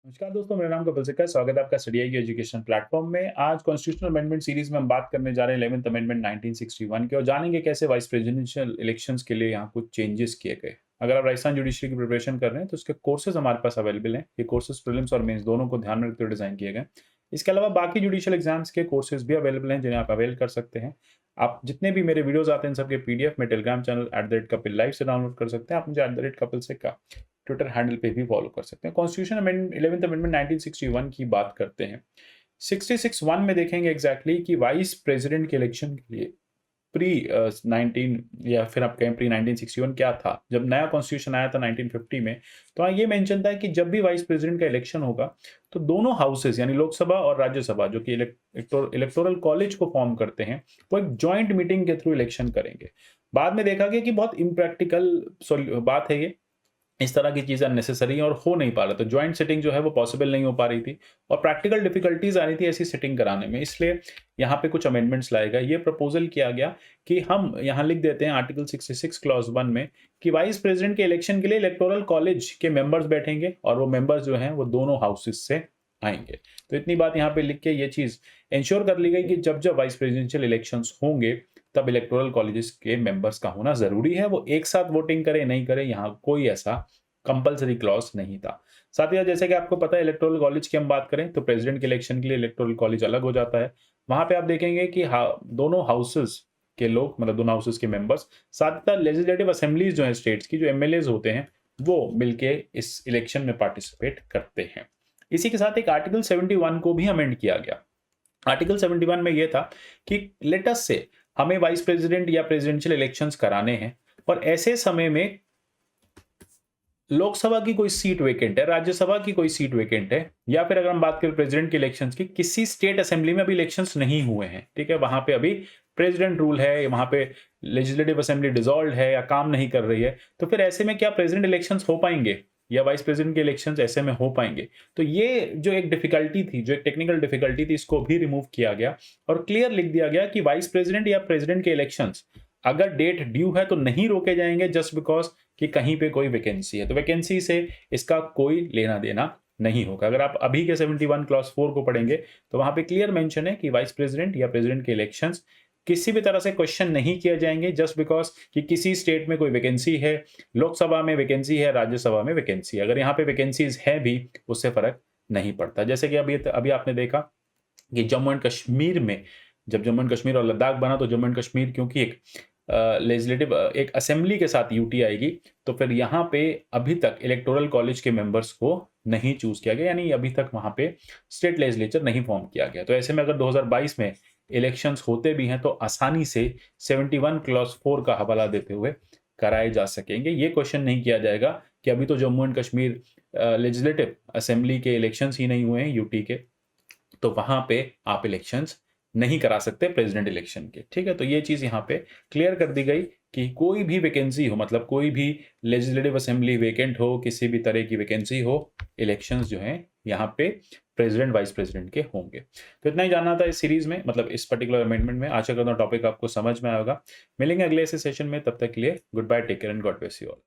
नमस्कार दोस्तों, मेरा नाम कपिल सिक्का है। स्वागत है आपका स्टडी आई की एजुकेशन प्लेटफॉर्म में। आज कॉन्स्टिट्यूशनल अमेंडमेंट सीरीज में हम बात करने जा रहे हैं 11th अमेंडमेंट 1961 के और जानेंगे कैसे वाइस प्रेसिडेंशियल इलेक्शंस के लिए यहाँ कुछ चेंजेस किए गए। अगर आप राजस्थान जुडिशरी की प्रिपरेशन कर रहे हैं तो उसके कोर्सेज हमारे पास अवेलेबल हैं। ये कोर्सेज प्रीलिम्स और मेंस दोनों को ध्यान में रखते हुए डिजाइन किए गए। इसके अलावा बाकी जुडिशियल एग्जाम्स के कोर्सेज भी अवेलेबल हैं जिन्हें आप अवेल कर सकते हैं। आप जितने भी मेरे वीडियोस आते हैं इन सबके पीडीएफ में टेलीग्राम चैनल @कपिल लाइव से डाउनलोड कर सकते हैं। आप मुझे @कपिल सिक्का ट्विटर हैंडल पे भी फॉलो कर सकते हैं। कॉन्स्टिट्यूशन अमेंडमेंट 11th अमेंडमेंट 1961 की बात करते हैं। 66(1) में देखेंगे एग्जैक्टली कि वाइस प्रेसिडेंट के इलेक्शन के लिए प्री 19 या फिर आप कहें प्री 1961 क्या था। जब नया कॉन्स्टिट्यूशन आया था 1950 में, तो ये मेंशन था कि जब भी वाइस प्रेसिडेंट का इलेक्शन होगा तो दोनों हाउसेस यानी लोकसभा और राज्यसभा जो कि इलेक्टोरल कॉलेज को फॉर्म करते हैं, वो एक ज्वाइंट मीटिंग के थ्रू इलेक्शन करेंगे। बाद में देखा गया कि बहुत इम्प्रैक्टिकल बात है ये, इस तरह की चीजें अननेसेसरी और हो नहीं पा रहा था। ज्वाइंट सिटिंग जो है वो पॉसिबल नहीं हो पा रही थी और प्रैक्टिकल डिफिकल्टीज आ रही थी ऐसी सिटिंग कराने में। इसलिए यहाँ पे कुछ अमेंडमेंट्स लाए गए। ये प्रपोजल किया गया कि हम यहाँ लिख देते हैं आर्टिकल 66 क्लॉज 1 में कि वाइस प्रेसिडेंट के इलेक्शन के लिए इलेक्टोरल कॉलेज के मेंबर्स बैठेंगे और वो मेंबर्स जो हैं वो दोनों हाउसेस से आएंगे। तो इतनी बात यहाँ पे लिख के ये चीज इंश्योर कर ली गई कि जब जब वाइस प्रेसिडेंशियल इलेक्शंस होंगे तब इलेक्टोरल कॉलेजेस के मेंबर्स का होना जरूरी है। वो एक साथ वोटिंग करे नहीं करे, यहाँ कोई ऐसा कंपलसरी क्लॉज नहीं था। साथ ही जैसे कि आपको पता है इलेक्टोरल कॉलेज की हम बात करें तो प्रेसिडेंट के इलेक्शन के लिए इलेक्टोरल कॉलेज अलग हो जाता है। वहां पे आप देखेंगे कि दोनों हाउसेस के लोग, मतलब दोनों हाउसेस के मेंबर्स, साथ ही लेजिस्लेटिव असेंबलीज जो है स्टेट्स की, जो एमएलए होते हैं, वो मिलके इस इलेक्शन में पार्टिसिपेट करते हैं। इसी के साथ एक आर्टिकल 71 को भी अमेंड किया गया। आर्टिकल 71 में यह था कि लेटस से हमें वाइस प्रेसिडेंट या प्रेसिडेंशियल इलेक्शंस कराने हैं और ऐसे समय में लोकसभा की कोई सीट वेकेंट है, राज्यसभा की कोई सीट वेकेंट है, या फिर अगर हम बात करें प्रेसिडेंट के इलेक्शंस की, किसी स्टेट असेंबली में अभी इलेक्शंस नहीं हुए हैं, ठीक है, वहां पे अभी प्रेसिडेंट रूल है, वहां पे लेजिस्लेटिव असेंबली डिसॉल्व है या काम नहीं कर रही है, तो फिर ऐसे में क्या प्रेसिडेंट इलेक्शंस हो पाएंगे या वाइस प्रेसिडेंट के इलेक्शंस ऐसे में हो पाएंगे? तो ये जो एक डिफिकल्टी थी, जो एक टेक्निकल डिफिकल्टी थी, इसको भी रिमूव किया गया और क्लियर लिख दिया गया कि वाइस प्रेसिडेंट या प्रेसिडेंट के इलेक्शंस अगर डेट ड्यू है तो नहीं रोके जाएंगे जस्ट बिकॉज कि कहीं पे कोई वैकेंसी है। तो वैकेंसी से इसका कोई लेना देना नहीं होगा। अगर आप अभी के 71 क्लॉज 4 को पढ़ेंगे तो वहां पे क्लियर मेंशन है कि वाइस प्रेसिडेंट या प्रेसिडेंट के इलेक्शंस किसी भी तरह से क्वेश्चन नहीं किए जाएंगे जस्ट बिकॉज कि किसी स्टेट में कोई वैकेंसी है, लोकसभा में वैकेंसी है, राज्यसभा में वैकेंसी है। अगर यहाँ पे वैकेंसीज है भी, उससे फर्क नहीं पड़ता। जैसे कि अभी आपने देखा कि जम्मू एंड कश्मीर में, जब जम्मू एंड कश्मीर और लद्दाख बना तो जम्मू एंड कश्मीर क्योंकि एक लेजिस्लेटिव एक असेंबली के साथ यूटी आएगी, तो फिर यहाँ पे अभी तक इलेक्टोरल कॉलेज के मेंबर्स को नहीं चूज किया गया, यानी अभी तक वहां पे स्टेट लेजिस्लेचर नहीं फॉर्म किया गया। तो ऐसे में अगर 2022 में इलेक्शंस होते भी हैं तो आसानी से 71 क्लॉज 4 का हवाला देते हुए कराए जा सकेंगे। ये क्वेश्चन नहीं किया जाएगा कि अभी तो Jammu and Kashmir legislative assembly के इलेक्शंस ही नहीं हुए हैं यूटी के, तो वहां पे आप इलेक्शंस नहीं करा सकते प्रेसिडेंट इलेक्शन के, ठीक है। तो ये चीज यहाँ पे क्लियर कर दी गई कि कोई भी वैकेंसी हो, मतलब कोई भी लेजिस्लेटिव असेंबली वेकेंट हो, किसी भी तरह की वैकेंसी हो, इलेक्शंस जो हैं यहाँ पे प्रेसिडेंट वाइस प्रेसिडेंट के होंगे। तो इतना ही जानना था इस सीरीज में, मतलब इस पर्टिकुलर अमेंडमेंट में। आशा करता हूँ टॉपिक आपको समझ में आएगा। मिलेंगे अगले ऐसे सेशन में, तब तक के लिए goodbye, take care and god bless you all.